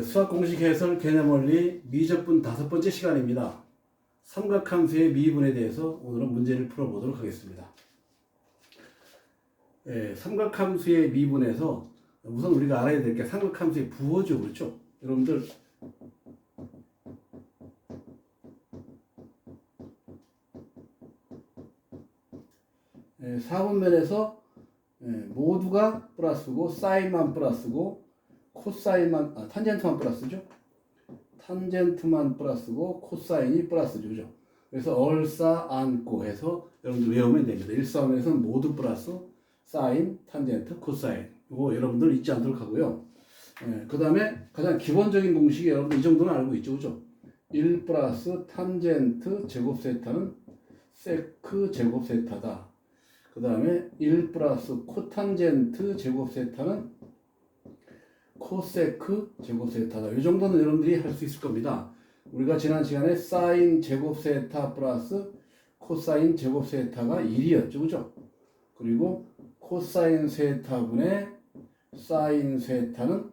수학 공식 해설 개념 원리 미적분 5번째 시간입니다. 삼각함수의 미분에 대해서 오늘은 문제를 풀어보도록 하겠습니다. 삼각함수의 미분에서 우선 우리가 알아야 될 게 삼각함수의 부호죠, 그렇죠? 여러분들 사분면에서 모두가 플러스고 사인만 플러스고 코사인만 탄젠트만 플러스죠. 탄젠트만 플러스고 코사인이 플러스죠, 그죠? 그래서 얼싸 안고 해서 여러분들 외우면 됩니다. 일사분면에서는 모두 플러스 사인, 탄젠트, 코사인. 이거 여러분들 잊지 않도록 하고요. 그 다음에 가장 기본적인 공식이 여러분들 이 정도는 알고 있죠, 그죠? 1 플러스 탄젠트 제곱 세타는 세크 제곱 세타다. 그 다음에 1 플러스 코탄젠트 제곱 세타는 코세크 제곱 세타다. 이 정도는 여러분들이 할 수 있을 겁니다. 우리가 지난 시간에 사인 제곱 세타 플러스 코사인 제곱 세타가 1이었죠, 그죠? 그리고 코사인 세타분의 사인 세타는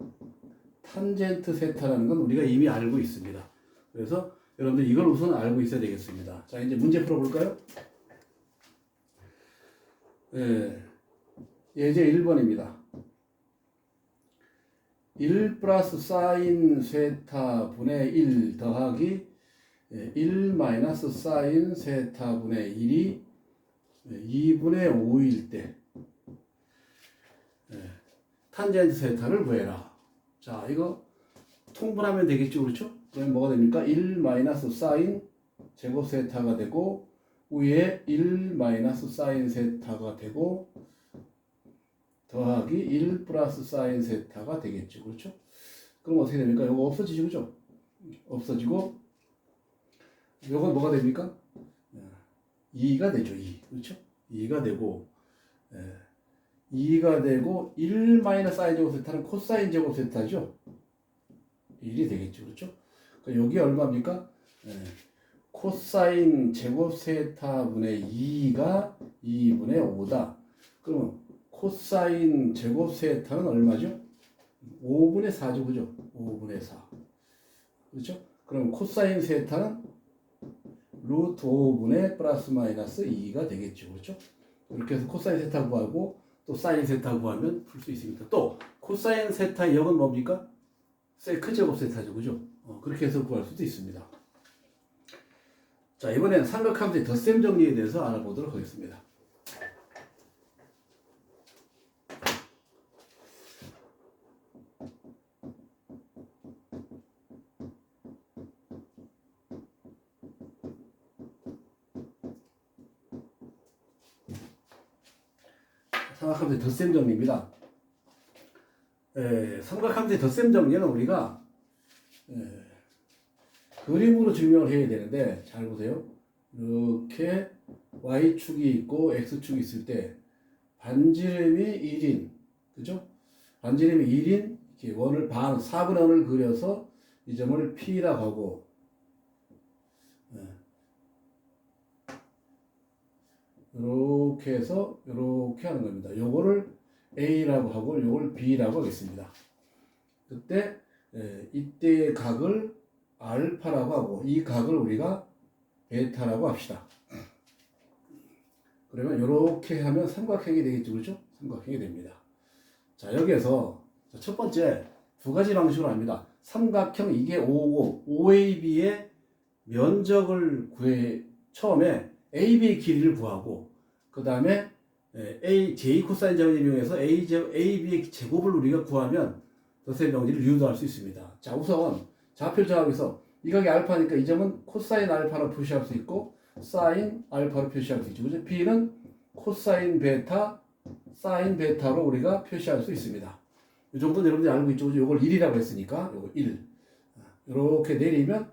탄젠트 세타라는 건 우리가 이미 알고 있습니다. 그래서 여러분들 이걸 우선 알고 있어야 되겠습니다. 자, 이제 문제 풀어볼까요? 예제 1번입니다. 1 플러스 사인 세타분의 1 더하기 1 마이너스 사인 세타분의 1이 2분의 5일 때 탄젠트 세타를 구해라. 자, 이거 통분하면 되겠죠, 그렇죠? 그럼 뭐가 됩니까? 1 마이너스 사인 제곱 세타가 되고 위에 1 마이너스 사인 세타가 되고 더하기 1 플러스 사인 세타가 되겠죠, 그렇죠? 그럼 어떻게 됩니까? 이거 없어지죠, 그죠? 없어지고 이건 뭐가 됩니까? 2가 되죠, 2. 그렇죠? 2가 되고 2가 되고 1 마이너스 사인 제곱 세타는 코사인 제곱 세타죠. 1이 되겠죠, 그렇죠? 그러니까 여기 얼마입니까? 코사인 제곱 세타분의 2가 2분의 5다. 그러면 코사인 제곱 세타는 얼마죠? 5분의 4죠, 그죠? 5분의 4. 그렇죠? 그럼 코사인 세타는 루트 5분의 플러스 마이너스 2가 되겠죠, 그렇죠? 이렇게 해서 코사인 세타 구하고 또 사인 세타 구하면 풀 수 있습니다. 또 코사인 세타의 역은 뭡니까? 세크 제곱 세타죠, 그죠? 그렇게 해서 구할 수도 있습니다. 자, 이번엔 삼각함수의 덧셈 정리에 대해서 알아보도록 하겠습니다. 삼각함수의 덧셈 정리입니다. 삼각함수의 덧셈 정리는 우리가 그림으로 증명을 해야 되는데 잘 보세요. 이렇게 y축이 있고 x축이 있을 때 반지름이 1인, 그죠? 반지름이 1인 이렇게 원을 4분의 1을 그려서 이 점을 P라고 하고 이렇게 해서 이렇게 하는 겁니다. 요거를 A라고 하고 요걸 B라고 하겠습니다. 그때 이때의 각을 알파라고 하고 이 각을 우리가 베타라고 합시다. 그러면 이렇게 하면 삼각형이 되겠죠, 그렇죠? 삼각형이 됩니다. 자, 여기에서 첫 번째 두 가지 방식으로 합니다. 삼각형 이게 5고 OAB의 면적을 처음에 AB의 길이를 구하고 그 다음에 J 코사인 제곱을 이용해서 AB의 제곱을 우리가 구하면 덧셈 정리를 유도할 수 있습니다. 자, 우선 좌표 정학에서 이 각이 알파니까 이 점은 코사인 알파로 표시할 수 있고 사인 알파로 표시할 수 있죠. 그죠? B는 코사인 베타, 사인 베타로 우리가 표시할 수 있습니다. 이 정도는 여러분들이 알고 있죠. 이걸 1이라고 했으니까 이거 1. 이렇게 내리면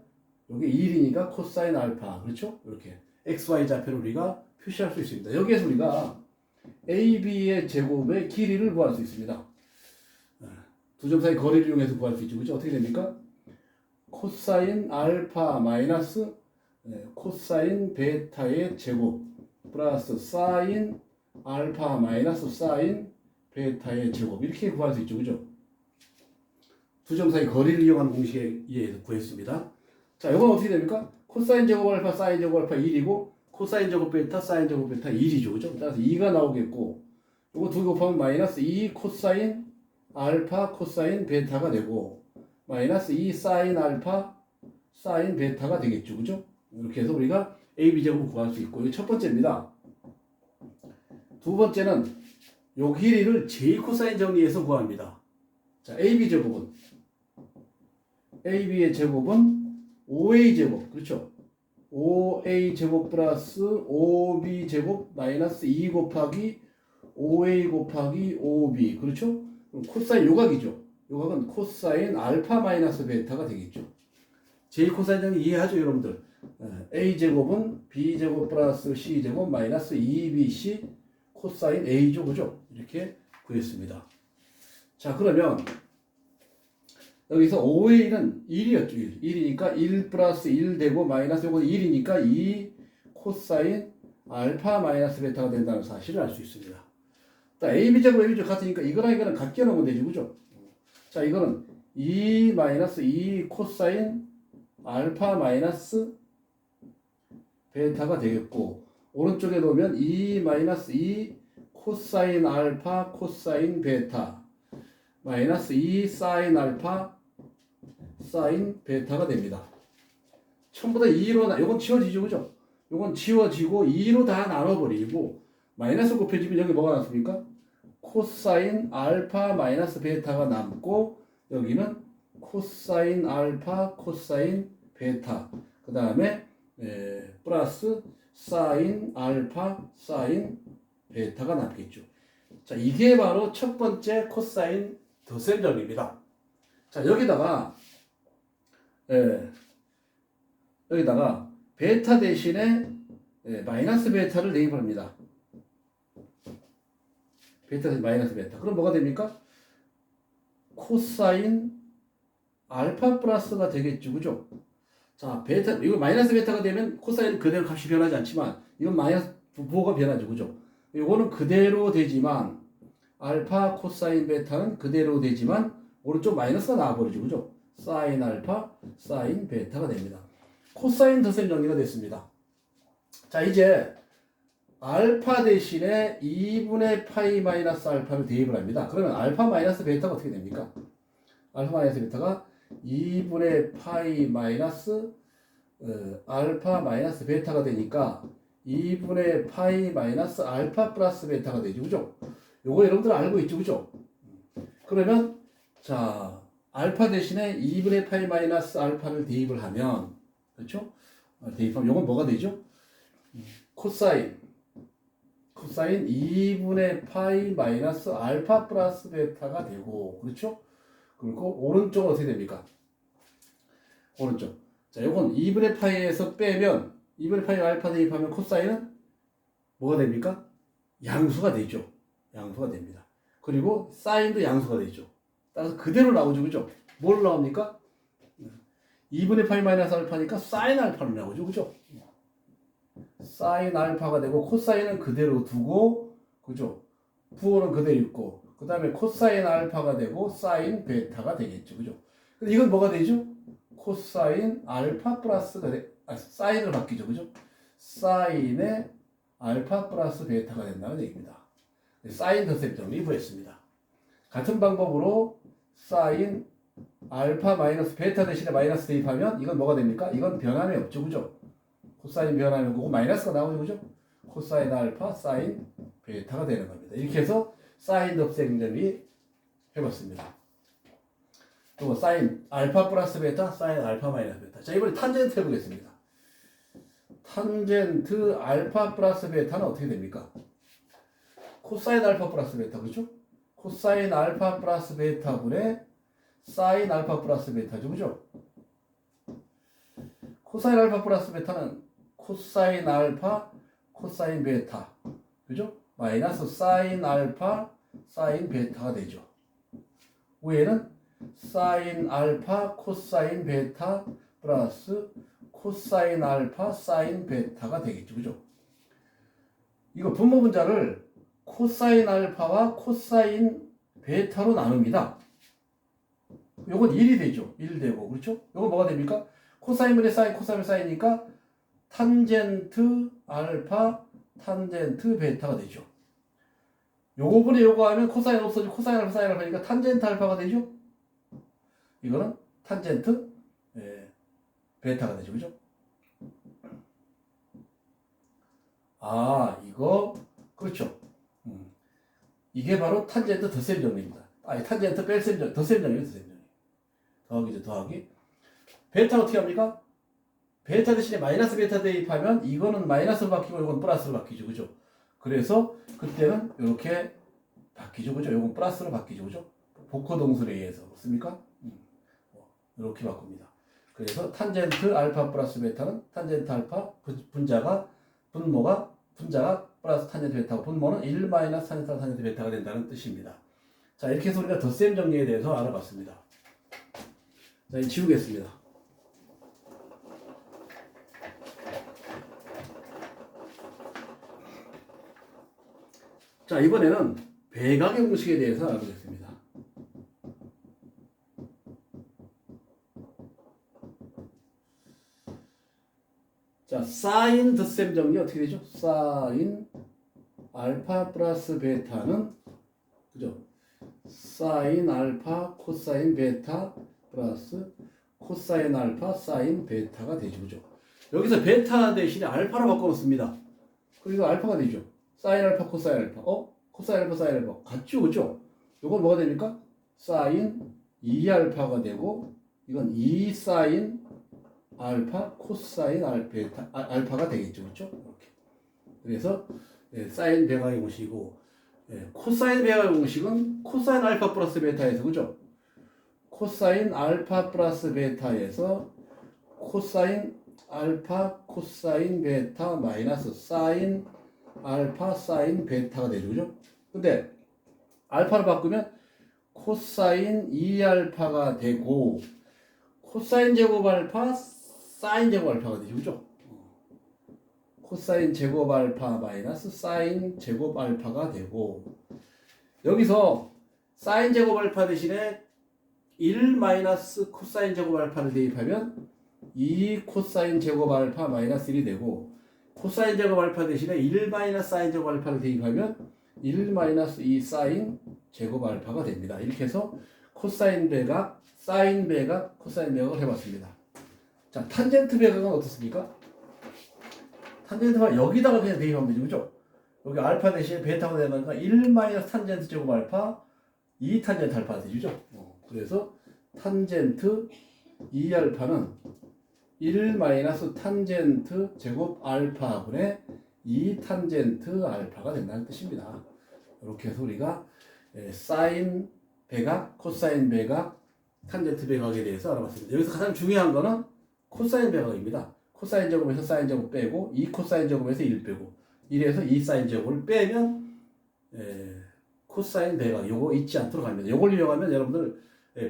여기 1이니까 코사인 알파. 그렇죠? 이렇게 XY 좌표를 우리가 표시할 수 있습니다. 여기에서 우리가 AB의 제곱의 길이를 구할 수 있습니다. 두 점 사이 거리를 이용해서 구할 수 있죠. 그죠? 어떻게 됩니까? 코사인 알파 마이너스 코사인 베타의 제곱 플러스 사인 알파 마이너스 사인 베타의 제곱 이렇게 구할 수 있죠, 그죠? 두 점 사이 거리를 이용하는 공식에 의해서 구했습니다. 자, 이건 어떻게 됩니까? 코사인 제곱 알파, 사인 제곱 알파 1이고 코사인 제곱 베타, 사인 제곱 베타 1이죠. 그죠? 따라서 2가 나오겠고 이거 두 개 곱하면 마이너스 2 코사인 알파, 코사인 베타가 되고 마이너스 2 사인 알파, 사인 베타가 되겠죠. 그죠? 이렇게 해서 우리가 AB 제곱을 구할 수 있고 이게 첫 번째입니다. 두 번째는 요 길이를 j 코사인 정리해서 구합니다. 자, AB 제곱은 AB의 제곱은 5A 제곱, 그렇죠? 5A 제곱 플러스 5B 제곱 마이너스 2 곱하기 5A 곱하기 5B, 그렇죠? 그럼 코사인 요각이죠. 요각은 코사인 알파 마이너스 베타가 되겠죠. j 코사인 정리 이해하죠, 여러분들? A 제곱은 B 제곱 플러스 C 제곱 마이너스 2BC 코사인 A죠, 그죠? 이렇게 구했습니다. 자, 그러면 여기서 5A는 1이었죠. 1이니까 1 플러스 1 되고 마이너스 요거 1이니까 2 코사인 알파 마이너스 베타가 된다는 사실을 알 수 있습니다. 자, AB제곱 AB제곱 같으니까 이거랑 이거랑 같게 놓으면 되죠. 그죠? 자, 이거는 2 마이너스 2 코사인 알파 마이너스 베타가 되겠고 오른쪽에 놓으면 2 마이너스 2 코사인 알파 코사인 베타 마이너스 2 사인 알파 사인 베타가 됩니다. 전부 다 2로 요건 지워지죠. 그죠? 요건 지워지고 2로 다 나눠버리고 마이너스 곱해지면 여기 뭐가 남습니까? 코사인 알파 마이너스 베타가 남고 여기는 코사인 알파 코사인 베타 그 다음에 플러스 사인 알파 사인 베타가 남겠죠. 자, 이게 바로 첫 번째 코사인 덧셈 정리입니다. 자, 여기다가 베타 대신에 마이너스 베타를 대입합니다. 베타 대신 마이너스 베타. 그럼 뭐가 됩니까? 코사인 알파 플러스가 되겠죠. 그죠? 자, 베타, 이거 마이너스 베타가 되면 코사인 그대로 값이 변하지 않지만 이건 마이너스 부호가 변하죠. 그죠? 이거는 그대로 되지만 알파 코사인 베타는 그대로 되지만 오른쪽 마이너스가 나와버리죠. 그죠? 사인 알파 사인 베타가 됩니다. 코사인 덧셈 정리가 됐습니다. 자, 이제 알파 대신에 2분의 파이 마이너스 알파를 대입을 합니다. 그러면 알파 마이너스 베타가 어떻게 됩니까? 알파 마이너스 베타가 2분의 파이 마이너스 알파 마이너스 베타가 되니까 2분의 파이 마이너스 알파 플러스 베타가 되죠. 그죠? 요거 여러분들 알고 있죠. 그죠? 그러면 자, 알파 대신에 2분의 파이 마이너스 알파를 대입을 하면 그렇죠? 대입하면 요건 뭐가 되죠? 코사인 2분의 파이 마이너스 알파 플러스 베타가 되고 그렇죠? 그리고 오른쪽은 어떻게 됩니까? 오른쪽. 자, 요건 2분의 파이에서 빼면 2분의 파이 알파 대입하면 코사인은 뭐가 됩니까? 양수가 되죠. 양수가 됩니다. 그리고 사인도 양수가 되죠. 따라서 그대로 나오죠. 그죠? 뭘 나옵니까? 2분의 파이 마이너스 알파니까 사인 알파로 나오죠. 그죠? 사인 알파가 되고 코사인은 그대로 두고 그죠? 부호는 그대로 있고 그 다음에 코사인 알파가 되고 사인 베타가 되겠죠. 그죠? 근데 이건 뭐가 되죠? 코사인 알파 플러스가 사인을 바뀌죠. 그죠? 사인의 알파 플러스 베타가 된다는 얘기입니다. 사인 덧셈 정리 구했습니다. 같은 방법으로 사인 알파 마이너스 베타 대신에 마이너스 대입하면 이건 뭐가 됩니까? 이건 변함이 없죠. 그죠? 코사인 변함이 없고 마이너스가 나오죠. 그죠? 코사인 알파 사인 베타가 되는 겁니다. 이렇게 해서 사인 덧셈 정리 해봤습니다. 또 사인 알파 플러스 베타, 사인 알파 마이너스 베타. 자, 이번에 탄젠트 해보겠습니다. 탄젠트 알파 플러스 베타는 어떻게 됩니까? 코사인 알파 플러스 베타, 그렇죠? 코사인 알파 플러스 베타분의 사인 알파 플러스 베타죠, 그죠? 코사인 알파 플러스 베타는 코사인 알파 코사인 베타, 그죠? 마이너스 사인 알파 사인 베타가 되죠. 위에는 사인 알파 코사인 베타 플러스 코사인 알파 사인 베타가 되겠죠. 그죠? 이거 분모 분자를 코사인 알파와 코사인 베타로 나눕니다. 요건 1이 되죠. 1 되고, 그렇죠? 요건 뭐가 됩니까? 코사인분의 사인, 코사인분의 사인이니까 탄젠트 알파, 탄젠트 베타가 되죠. 요거분의 요거 하면 코사인 없어지고 코사인 알파, 사인 알파니까 탄젠트 알파가 되죠. 이거는 탄젠트 베타가 되죠. 그죠? 아, 이거 그렇죠. 이게 바로 탄젠트 덧셈 정리입니다. 아니, 탄젠트 뺄셈 정리, 덧셈 정리예요. 덧셈 정리. 더하기죠. 더하기. 베타 어떻게 합니까? 베타 대신에 마이너스 베타 대입하면 이거는 마이너스로 바뀌고 이건 플러스로 바뀌죠. 그죠? 그래서 그때는 이렇게 바뀌죠. 그죠? 이건 플러스로 바뀌죠. 그죠? 복호 동술에 의해서. 그렇습니까? 이렇게 바꿉니다. 그래서 탄젠트 알파 플러스 베타는 탄젠트 알파 분자가 플러스 탄젠트 베타고 분모는 1 마이너스 탄젠트 베타가 된다는 뜻입니다. 자, 이렇게 해서 우리가 덧셈 정리에 대해서 알아봤습니다. 자, 이제 지우겠습니다. 자, 이번에는 배각의 공식에 대해서 알아보겠습니다. 자, 사인 덧셈 정리 어떻게 되죠? 사인 알파 플러스 베타는 그죠? 사인 알파 코사인 베타 플러스 코사인 알파 사인 베타가 되죠. 그죠? 여기서 베타 대신에 알파로 바꿔놓습니다. 그리고 알파가 되죠. 사인 알파 코사인 알파. 코사인 알파 사인 알파 같죠. 그죠? 이건 뭐가 됩니까? 사인 2알파가 되고 이건 2 사인 알파 코사인 알파가 되겠죠. 그렇죠? 이렇게. 그래서 사인 배각의 공식이고 코사인 배각의 공식은 코사인 알파 플러스 베타에서 그죠? 코사인 알파 플러스 베타에서 코사인 알파 코사인 베타 마이너스 사인 알파 사인 베타가 되죠. 그죠? 근데 알파를 바꾸면 코사인 2알파가 되고 코사인 제곱 알파 사인 제곱 알파가 되죠. 그죠? 코사인 제곱 알파 마이너스 사인 제곱 알파가 되고 여기서 사인 제곱 알파 대신에 1 마이너스 코사인 제곱 알파를 대입하면 2 코사인 제곱 알파 마이너스 1이 되고 코사인 제곱 알파 대신에 1 마이너스 사인 제곱 알파를 대입하면 1 마이너스 2 사인 제곱 알파가 됩니다. 이렇게 해서 코사인 배각, 사인 배각, 코사인 배각을 해봤습니다. 자, 탄젠트 배각은 어떻습니까? 탄젠트가 여기다가 그냥 대입하면 되죠. 그죠? 여기 알파 대신에 베타가 되니까 1 마이너스 탄젠트 제곱 알파 2 탄젠트 알파가 되죠. 그래서 탄젠트 2알파는 1 마이너스 탄젠트 제곱 알파분의 2 탄젠트 알파가 된다는 뜻입니다. 이렇게 해서 우리가 사인 배각, 코사인 배각, 탄젠트 배각에 대해서 알아봤습니다. 여기서 가장 중요한 거는 코사인 배각입니다. 코사인 제곱에서 사인 제곱 빼고 2 코사인 제곱에서 1 빼고 1에서 2 사인 제곱을 빼면 코사인 배각 요거 잊지 않도록 합니다. 요걸 이용하면 여러분들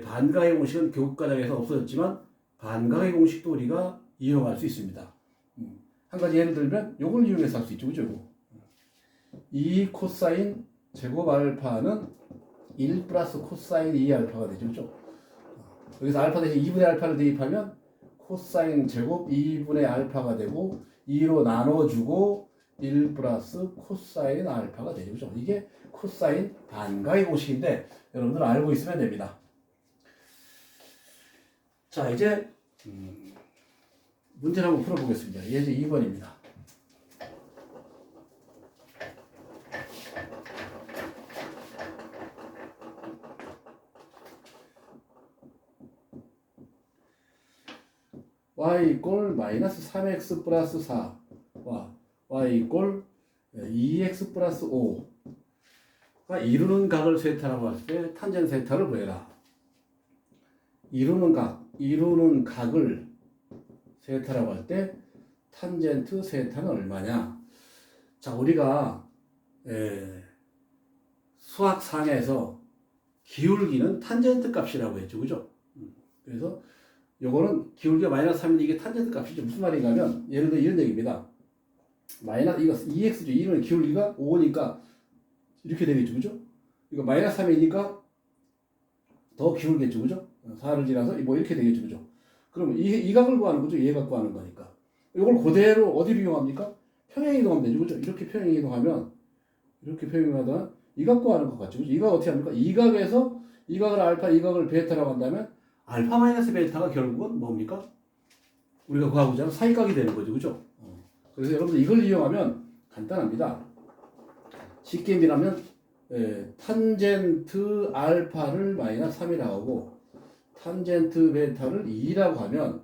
반각의 공식은 교육과정에서 없어졌지만 반각의 공식도 우리가 이용할 수 있습니다. 한 가지 예를 들면 요걸 이용해서 할 수 있죠. 그죠? 2 코사인 제곱 알파는 1 플러스 코사인 2 알파가 되죠. 그죠? 여기서 알파 대신 2분의 알파를 대입하면 코사인 제곱 2분의 알파가 되고 2로 나눠주고 1 플러스 코사인 알파가 되죠. 그죠? 이게 코사인 반각의 공식인데 여러분들 알고 있으면 됩니다. 자, 이제 문제를 한번 풀어보겠습니다. 예제 2번입니다. y 이꼴 마이너스 3x 플러스 4와 y 이꼴 2x 플러스 5가 이루는 각을 세타라고 할 때 탄젠트 세타를 구해라. 이루는 각을 세타라고 할 때 탄젠트 세타는 얼마냐? 자, 우리가 수학상에서 기울기는 탄젠트 값이라고 했죠. 그죠? 그래서 요거는 기울기가 마이너스 3인데 이게 탄젠트 값이죠. 무슨 말인가 하면 예를 들어 이런 얘기입니다. 마이너스 이거 2x죠. 이는 기울기가 5니까 이렇게 되겠죠. 그죠? 이거 마이너스 3이니까 더 기울겠죠. 그죠? 4를 지나서 뭐 이렇게 되겠죠. 그죠? 그럼 이 각을 구하는 거죠. 얘가 구하는 거니까. 이걸 그대로 어디로 이용합니까? 평행 이동하면 되죠. 그죠? 이렇게 평행 이동하면 이렇게 표현하면 이 각 구하는 것 같죠. 그죠? 이 각 어떻게 합니까? 이 각에서 이 각을 알파, 이 각을 베타라고 한다면 알파 마이너스 베타가 결국은 뭡니까? 우리가 구하고자 하는 사이각이 되는 거죠. 그죠? 그래서 여러분들 이걸 이용하면 간단합니다. 쉽게 얘기하면 탄젠트 알파를 마이너스 3이라고 하고 탄젠트 베타를 2라고 하면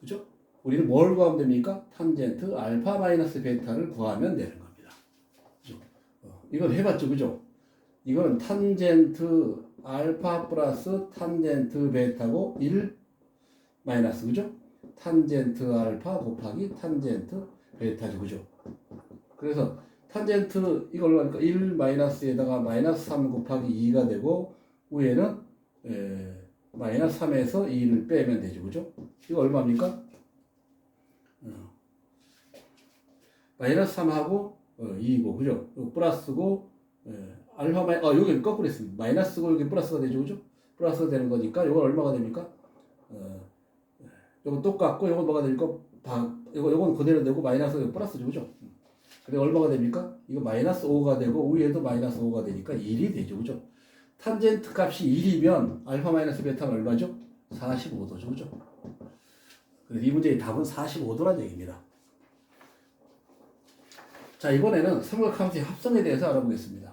그죠? 우리는 뭘 구하면 됩니까? 탄젠트 알파 마이너스 베타를 구하면 되는 겁니다. 그죠? 이건 해봤죠. 그죠? 이거는 탄젠트 알파 플러스 탄젠트 베타고 1 마이너스 그죠? 탄젠트 알파 곱하기 탄젠트 베타죠. 그죠? 그래서 탄젠트 이걸 얼마니까 1 마이너스에다가 마이너스 3 곱하기 2가 되고 위에는 마이너스 3에서 2를 빼면 되죠. 그죠? 이거 얼마입니까? 마이너스 3하고 2고 그죠? 이거 플러스고 알파 여기 거꾸로 했습니다. 마이너스고 여기 플러스가 되죠. 그죠? 플러스가 되는 거니까 이건 얼마가 됩니까? 이건 똑같고 이건 뭐가 됩니까? 이건 그대로 되고 마이너스 플러스죠. 그죠? 근데 얼마가 됩니까? 이거 마이너스 5가 되고 위에도 마이너스 5가 되니까 1이 되죠. 그죠? 탄젠트 값이 1이면 알파 마이너스 베타는 얼마죠? 45도죠. 그죠? 그래서 이 문제의 답은 45도란 얘기입니다. 자, 이번에는 삼각함수의 합성에 대해서 알아보겠습니다.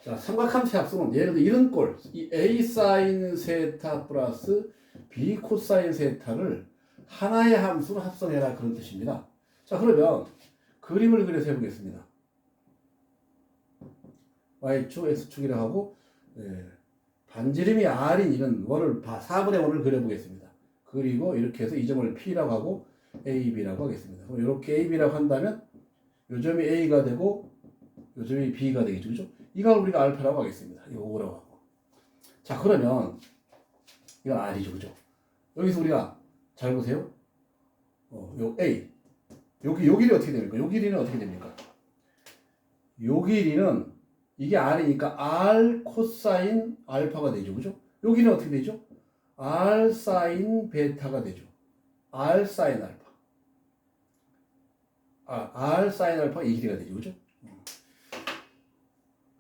자, 삼각함수의 합성은 예를 들어 이런 꼴, 이 A 사인 세타 플러스 B 코사인 세타를 하나의 함수로 합성해라 그런 뜻입니다. 자, 그러면 그림을 그려서 해보겠습니다. Y축, X축이라고 하고 반지름이 R인 이런 원을 4분의 1을 그려보겠습니다. 그리고 이렇게 해서 이 점을 P라고 하고 A, B라고 하겠습니다. 그럼 이렇게 A, B라고 한다면 요 점이 A가 되고 요 점이 B가 되겠죠. 그죠? 이걸 우리가 알파라고 하겠습니다. 이거 O라고 하고. 자, 그러면 이건 R이죠. 그죠? 여기서 우리가 잘 보세요. 요 A. 요 길이 어떻게 됩니까? 요 길이는 어떻게 됩니까? 요 길이는 이게 R이니까 R 코사인 알파가 되죠. 그죠? 요 길이는 어떻게 되죠? R 사인 베타가 되죠. R 사인 알파. R 사인 알파가 이 길이가 되죠. 그죠?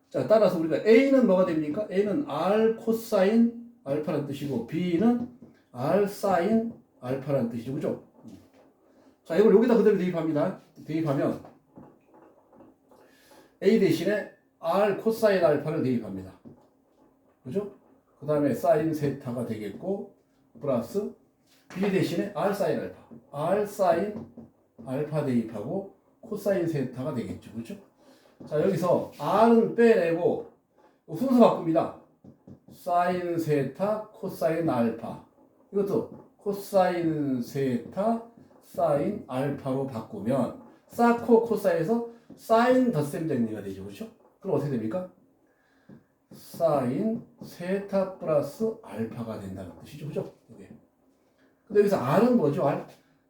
자, 따라서 우리가 A는 뭐가 됩니까? A는 R 코사인 알파라는 뜻이고 B는 R 사인 알파라는 뜻이죠. 그죠? 자, 이걸 여기다 그대로 대입합니다. 대입하면 A 대신에 R 코사인 알파를 대입합니다. 그죠? 그 다음에 사인 세타가 되겠고 플러스 B 대신에 R 사인 알파. R 사인 알파 대입하고 코사인 세타가 되겠죠. 그죠? 자, 여기서 R은 빼내고 순서 바꿉니다. 사인 세타 코사인 알파. 이것도 코사인 세타 사인 알파로 바꾸면 사코 코사에서 사인 덧셈 정리가 되죠. 그렇죠? 그럼 어떻게 됩니까? 사인 세타 플러스 알파가 된다는 뜻이죠. 그죠? 이게. 근데 여기서 R은 뭐죠?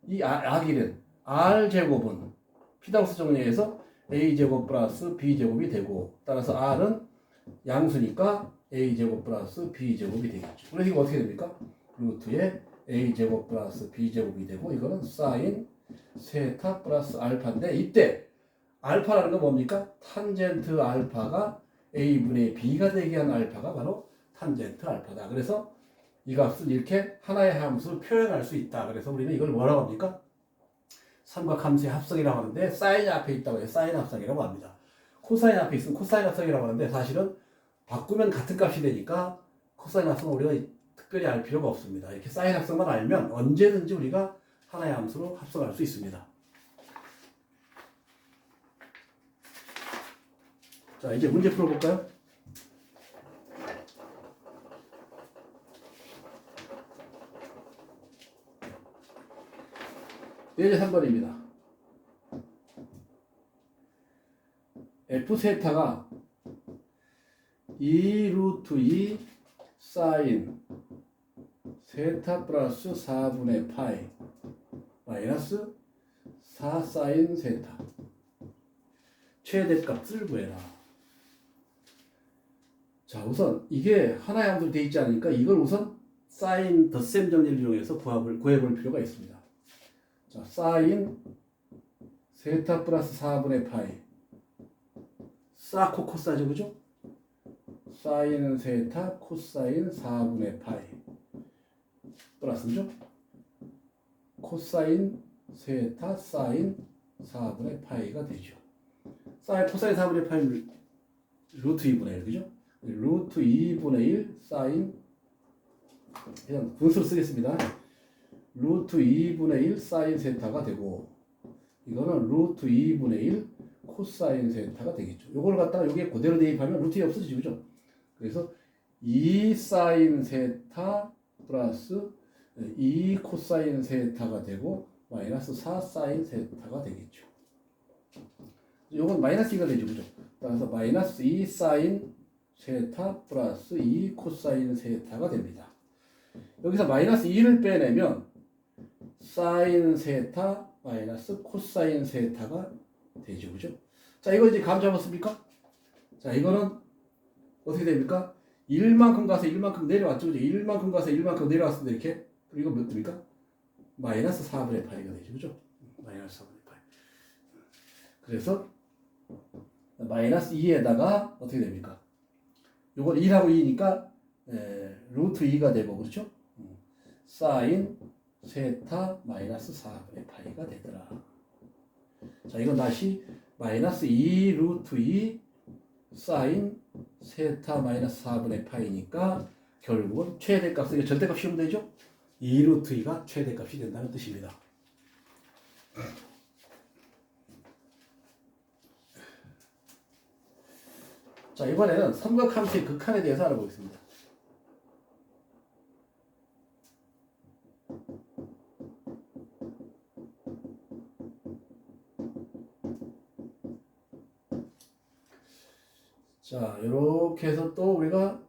이 R길은 R 제곱은 피다고스 정리에서 A제곱 플러스 B제곱이 되고 따라서 R은 양수니까 A제곱 플러스 B제곱이 되겠죠. 그래서 이거 어떻게 됩니까? 루트에 A제곱 플러스 B제곱이 되고 이거는 사인 세타 플러스 알파인데 이때 알파라는 건 뭡니까? 탄젠트 알파가 A분의 B가 되게 한 알파가 바로 탄젠트 알파다. 그래서 이 값은 이렇게 하나의 함수로 표현할 수 있다. 그래서 우리는 이걸 뭐라고 합니까? 삼각함수의 합성이라고 하는데 사인이 앞에 있다고 해서 사인 합성이라고 합니다. 코사인 앞에 있으면 코사인 합성이라고 하는데 사실은 바꾸면 같은 값이 되니까 코사인 합성은 우리가 특별히 알 필요가 없습니다. 이렇게 사인 합성만 알면 언제든지 우리가 하나의 함수로 합성할 수 있습니다. 자, 이제 문제 풀어볼까요? 예제 3번입니다. F 세타가 2 루트 2 사인 세타 플러스 4분의 파이 마이너스 4 사인 세타. 최대값을 구해라. 자, 우선 이게 하나의 함수로 되어 있지 않으니까 이걸 우선 사인 덧셈 정리를 이용해서 구해볼 필요가 있습니다. 자, 사인 세타 플러스 4분의 파이 사코 코사죠, 그죠? 사인 세타 코사인 4분의 파이 플러스죠? 코사인 세타 사인 4분의 파이가 되죠. 사인 코사인 4분의 파이는 루트 2분의 1, 그죠? 루트 2분의 1 사인, 그냥 분수로 쓰겠습니다. 루트 2분의 1 사인 세타가 되고, 이거는 루트 2분의 1 코사인 세타가 되겠죠. 요걸 갖다가 여기에 그대로 대입하면 루트 2 없어지죠, 그죠? 그래서 2 사인 세타 플러스 2 코사인 세타가 되고 마이너스 4 사인 세타가 되겠죠. 요건 마이너스 2가 되죠, 그죠? 따라서 마이너스 2 사인 세타 플러스 2 코사인 세타가 됩니다. 여기서 마이너스 2를 빼내면 사인 세타 마이너스 코사인 세타가 되죠, 그죠? 자, 이거 이제 감 잡았습니까? 자, 이거는 어떻게 됩니까? 1만큼 가서 1만큼 내려왔죠, 그죠? 1만큼 가서 1만큼 내려왔습니다, 이렇게. 그리고 이거 몇 됩니까? 마이너스 4분의 파이가 되죠, 그죠? 마이너스 4분의 파이. 그래서 마이너스 2에다가 어떻게 됩니까? 요걸 1하고 2니까 루트 2가 되고, 그렇죠? 사인 세타 마이너스 4분의 파이가 되더라. 자, 이건 다시 마이너스 2 루트 2 사인 세타 마이너스 4분의 파이니까 결국은 최대값, 이게 절대값 씌우면 되죠? 2 루트 2가 최대값이 된다는 뜻입니다. 자, 이번에는 삼각함수의 극한에 대해서 알아보겠습니다. 자, 이렇게 해서 또 우리가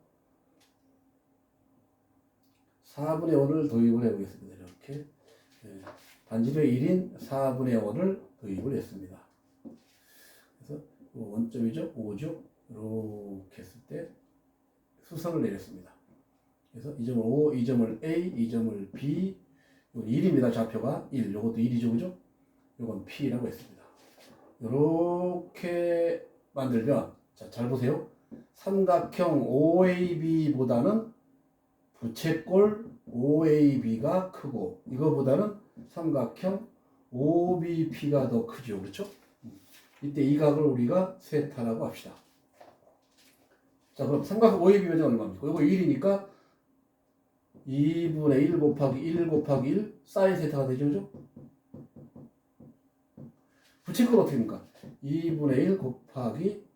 4분의 5를 도입을 해보겠습니다. 이렇게 반지름의 1인 4분의 5를 도입을 했습니다. 그래서 원점이죠, 5죠. 이렇게 했을 때 수선을 내렸습니다. 그래서 이 점을 O, 이 점을 A, 이 점을 B, 이건 1입니다. 좌표가 1, 이것도 1이죠, 그죠? 이건 P라고 했습니다. 이렇게 만들면, 자, 잘 보세요. 삼각형 OAB보다는 부채꼴 OAB가 크고, 이거보다는 삼각형 OBP가 더 크죠, 그렇죠? 이때 이 각을 우리가 세타라고 합시다. 자, 그럼 삼각형 OAB면 얼마입니까? 이거 1이니까 2분의 1 곱하기 1 곱하기 1 사인 세타가 되죠, 그죠? 부채꼴 어떻게 됩니까? 2분의 1 곱하기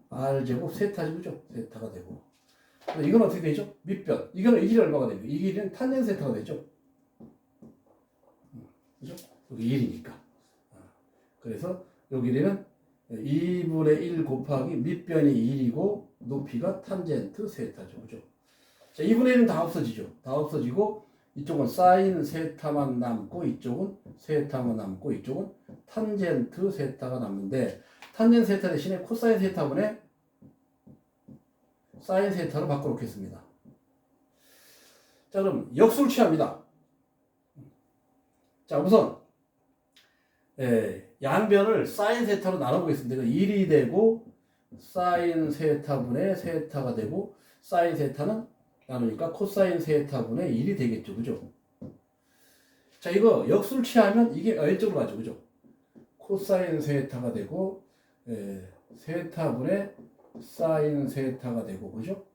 R제곱 세타죠, 그죠? 세타가 되고. 이건 어떻게 되죠? 밑변. 이거는 이 길이 얼마가 됩니까? 이 길이는 탄젠 세타가 되죠? 그죠? 여기 1이니까. 그래서 요 길이는 2분의 1 곱하기 밑변이 1이고 높이가 탄젠트 세타죠, 그죠? 자, 2분의 1은 다 없어지죠. 다 없어지고 이쪽은 사인 세타만 남고 이쪽은 세타만 남고 이쪽은 탄젠트 세타가 남는데 탄젠트 세타 대신에 코사인 세타분의 사인 세타로 바꿔놓겠습니다. 자, 그럼 역수를 취합니다. 자, 우선 양변을 사인 세타로 나눠보겠습니다. 1이 되고 사인 세타분의 세타가 되고 사인 세타는 나누니까 코사인 세타분의 1이 되겠죠, 그죠? 자, 이거 역수를 취하면 이게 왼쪽으로 가죠, 그죠? 코사인 세타가 되고 세타분의 사인 세타가 되고, 그죠?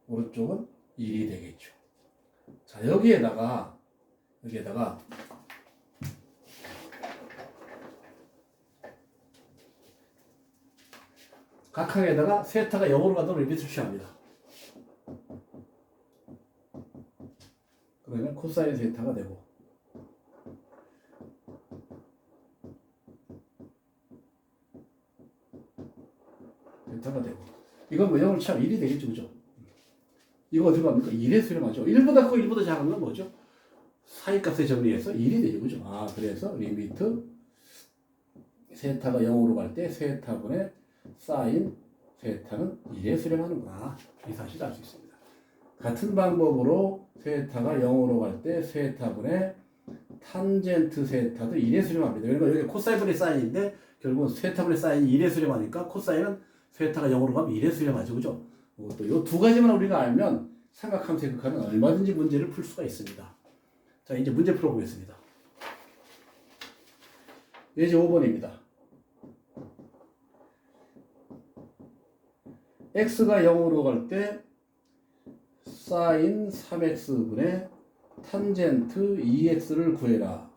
오른쪽은 1이 되겠죠. 자, 여기에다가 각항에다가 세타가 0으로 가도록 리미트를 취합니다. 그러면 코사인 세타가 되고 세타가 되고 이건 뭐 0을 취하면 1이 되겠죠, 그죠? 이거 어떻게 합니까? 1의 수렴하죠. 1보다 크고 1보다 작은 건 뭐죠? 사이값을 정리해서 1이 되죠. 그죠? 아, 그래서 리미트 세타가 0으로 갈 때 세타분의 사인 세타는 1에 수렴하는구나. 이 사실을 알 수 있습니다. 같은 방법으로 세타가 0으로 갈 때 세타분의 탄젠트 세타도 1에 수렴합니다. 그러니까 여기 코사인분의 사인인데 결국은 세타분의 사인이 1에 수렴하니까 코사인은 세타가 0으로 가면 1에 수렴하죠. 그죠? 또 이 두 가지만 우리가 알면 삼각함, 세극함은 얼마든지 문제를 풀 수가 있습니다. 자, 이제 문제 풀어보겠습니다. 예제 5번입니다. x가 0으로 갈 때 사인 3x분의 탄젠트 2x를 구해라.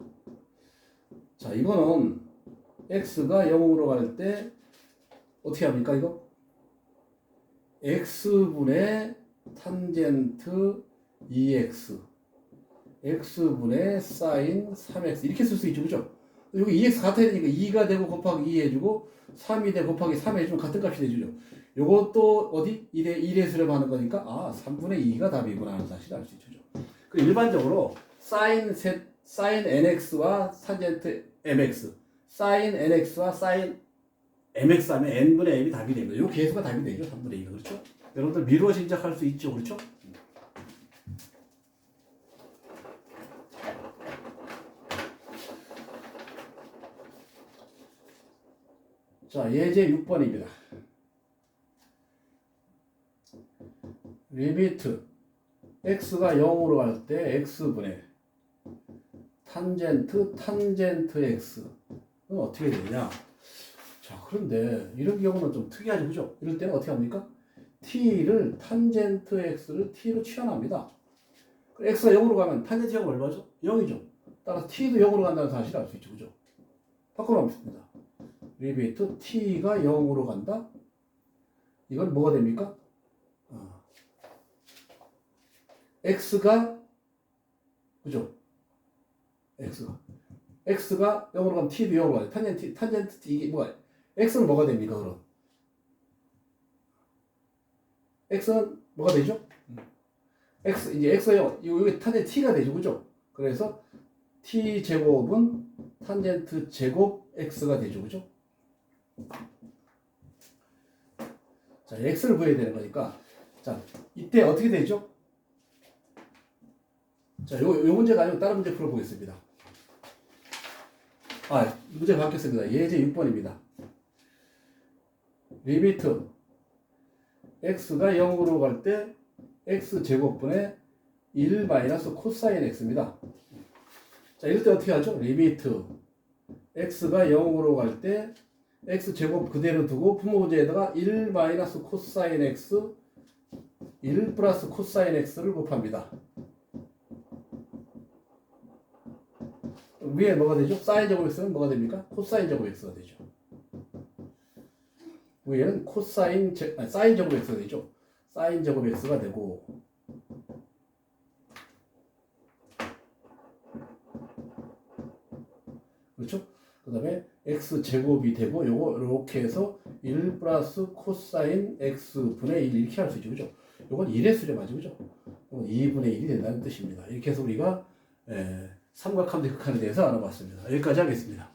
자, 이거는 x가 0으로 갈 때 어떻게 합니까, 이거? x분의 탄젠트 2x x분의 사인 3x 이렇게 쓸 수 있죠. 그죠? 여기 2x 같아야 되니까 2가 되고 곱하기 2 해주고 3이 되고 곱하기 3 해주면 같은 값이 되죠. 요것도 어디? 1의 수렴하는 거니까 3분의 2가 답이구나 하는 사실을 알 수 있죠. 그리고 일반적으로 사인 nx와 탄젠트 mx 사인 nx와 사인 mx 하면 n분의 m이 답이 됩니다. 요 계수가 답이 되죠. 3분의 2가. 그렇죠? 여러분들 미루어 짐작할 수 있죠. 그렇죠? 자, 예제 6번입니다. 리미트 x가 0으로 갈 때 x분의 탄젠트 x는 어떻게 되냐? 자, 그런데 이런 경우는 좀 특이하죠. 그죠? 이럴 때는 어떻게 합니까? t를 탄젠트 x를 t로 취환합니다. x가 0으로 가면 탄젠트 x가 얼마죠? 0이죠. 따라서 t도 0으로 간다는 사실을 알 수 있죠. 그죠? 바꿔놓습니다. 리미트 t가 0으로 간다? 이건 뭐가 됩니까? x가 그죠? x가 0으로 가면 t도 0으로 가요. 탄젠트 t 이게 뭐야? x는 뭐가 됩니까, 그럼? x는 뭐가 되죠? 이제 x가 0, 여기 탄젠트 t가 되죠, 그죠? 그래서 t 제곱은 탄젠트 제곱 x가 되죠, 그죠? 자, x를 구해야 되는 거니까, 자, 이때 어떻게 되죠? 자, 요 문제가 아니고 다른 문제 풀어보겠습니다. 문제 바뀌었습니다. 예제 6번입니다. 리미트 x가 0으로 갈 때 x제곱분의 1 마이너스 코사인 x입니다. 자, 이럴 때 어떻게 하죠? 리미트 x가 0으로 갈 때 x제곱 그대로 두고 분모문제에다가 1 마이너스 코사인 x 1 플러스 코사인 x를 곱합니다. 위에 뭐가 되죠? 사인 제곱 x는 뭐가 됩니까? 코사인 제곱 x가 되죠. 위에는 사인 제곱 x가 되죠. 사인 제곱 x가 되고, 그렇죠? 그 다음에 x 제곱이 되고, 요거 이렇게 해서 1 플러스 코사인 x 분의 1 이렇게 할 수 있죠. 그죠? 요건 1의 수렴하죠. 그죠? 2분의 1이 된다는 뜻입니다. 이렇게 해서 우리가 삼각함, 대극함에 대해서 알아봤습니다. 여기까지 하겠습니다.